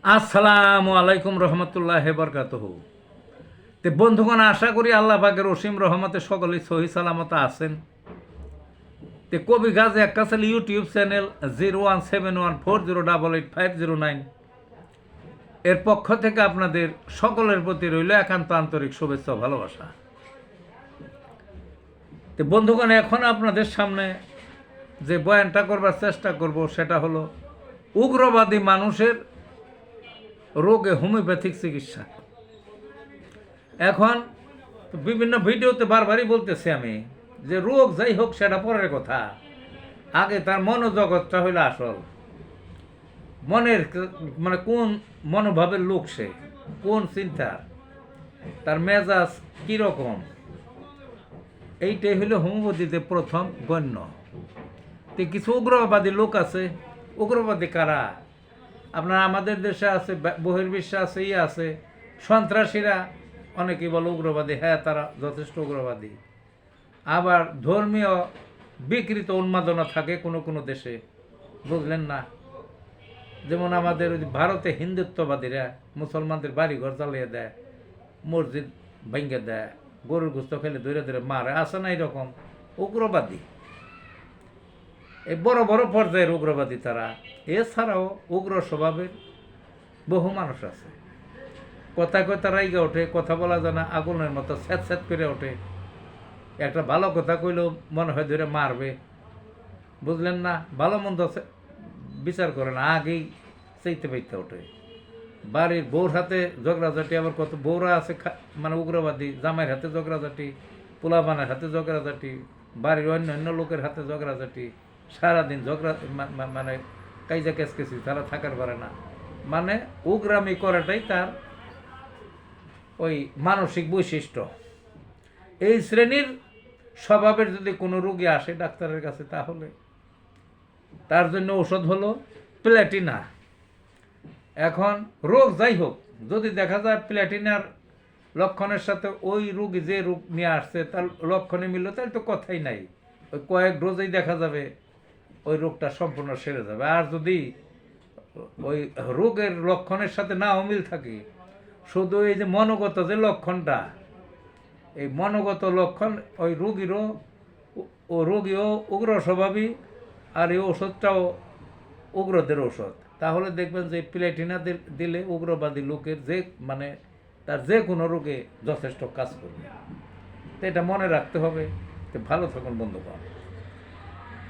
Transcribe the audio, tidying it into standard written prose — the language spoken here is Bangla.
আসসালামু আলাইকুম রহমতুল্লাহ বরকাতহ। তে বন্ধুগণ, আশা করি আল্লাহ পাকের অসীম রহমতে সকলেই সহি সালামত আছেন। তে কবি গাজী আক্কাসাল ইউটিউব চ্যানেল 017140885009 এর পক্ষ থেকে আপনাদের সকলের প্রতি রইল একান্ত আন্তরিক শুভেচ্ছা ও ভালোবাসা। তে বন্ধুগণ, এখন আপনাদের সামনে যে বয়ানটা করবার চেষ্টা করব সেটা হলো উগ্রবাদী মানুষের রোগে হোমিওপ্যাথিক চিকিৎসা। এখন বিভিন্ন ভিডিওতে বারবারই বলতেছি আমি যে রোগ যাই হোক সেটা পরের কথা, আগে তার মনোজগৎটা হইল আসল। মনের মানে কোন মনোভাবের লোক, সে কোন চিন্তার, তার মেজাজ কীরকম, এইটাই হইল হোমিওপ্যাথিতে প্রথম গণ্য। তো কিছু উগ্রবাদী লোক আছে। উগ্রবাদী কারা? আপনার আমাদের দেশে আছে, বহির্বিশ্বে আছে, আছে সন্ত্রাসীরা, অনেকেই বলে উগ্রবাদী। হ্যাঁ, তারা যথেষ্ট উগ্রবাদী। আবার ধর্মীয় বিকৃত উন্মাদনা থাকে কোনো কোনো দেশে, বুঝলেন না? যেমন আমাদের ভারতে হিন্দুত্ববাদীরা মুসলমানদের বাড়িঘর জ্বালিয়ে দেয়, মসজিদ ভেঙে দেয়, গরুর গোস্ত খেলে ধরে ধরে মারে, আসে না এরকম উগ্রবাদী। এই বড় বড় পর্যায়ের উগ্রবাদী তারা। এছাড়াও উগ্র স্বভাবের বহু মানুষ আছে। কথা কথা রাইগা ওঠে, কথা বলা যায় না, আগুনের মতো স্যাঁত স্যাঁত করে ওঠে। একটা ভালো কথা কইলেও মনে হয় ধরে মারবে, বুঝলেন না? ভালো মন্দ বিচার করে না, আগেই চাইতে পাইতে ওঠে। বাড়ির বউর হাতে ঝগড়াঝাটি, আবার কত বউরা আছে মানে উগ্রবাদী, জামাইয়ের হাতে ঝগড়াঝাটি, পোলাপানের হাতে ঝগড়াঝাটি, বাড়ির অন্য লোকের হাতে ঝগড়াঝাটি, সারাদিন ঝগড়া মানে কাইজা কেসকেসি, তারা থাকার পারে না। মানে উগ্রামি করাটাই তার ওই মানসিক বৈশিষ্ট্য। এই শ্রেণীর স্বভাবের যদি কোনো রোগী আসে ডাক্তারের কাছে, তাহলে তার জন্য ঔষধ হলো প্ল্যাটিনা। এখন রোগ যাই হোক, যদি দেখা যায় প্ল্যাটিনার লক্ষণের সাথে ওই রোগী যে রোগ নিয়ে আসছে তার লক্ষণে মিলল, তাহলে তো কথাই নাই। ওই কয়েক ডোজেই দেখা যাবে ওই রোগটা সম্পূর্ণ সেরে যাবে। আর যদি ওই রোগের লক্ষণের সাথে না অমিল থাকে, শুধু এই যে মনোগত যে লক্ষণটা, এই মনোগত লক্ষণ ওই রোগীরও, ও রোগীও উগ্র স্বভাবী, আর এই ওষুধটাও উগ্রদের ওষুধ, তাহলে দেখবেন যে প্লেটিনা দিলে উগ্রবাদী লোকের যে মানে তার যে কোনো রোগে যথেষ্ট কাজ করবে। তো এটা মনে রাখতে হবে। তো ভালো থাকুন বন্ধুগণ।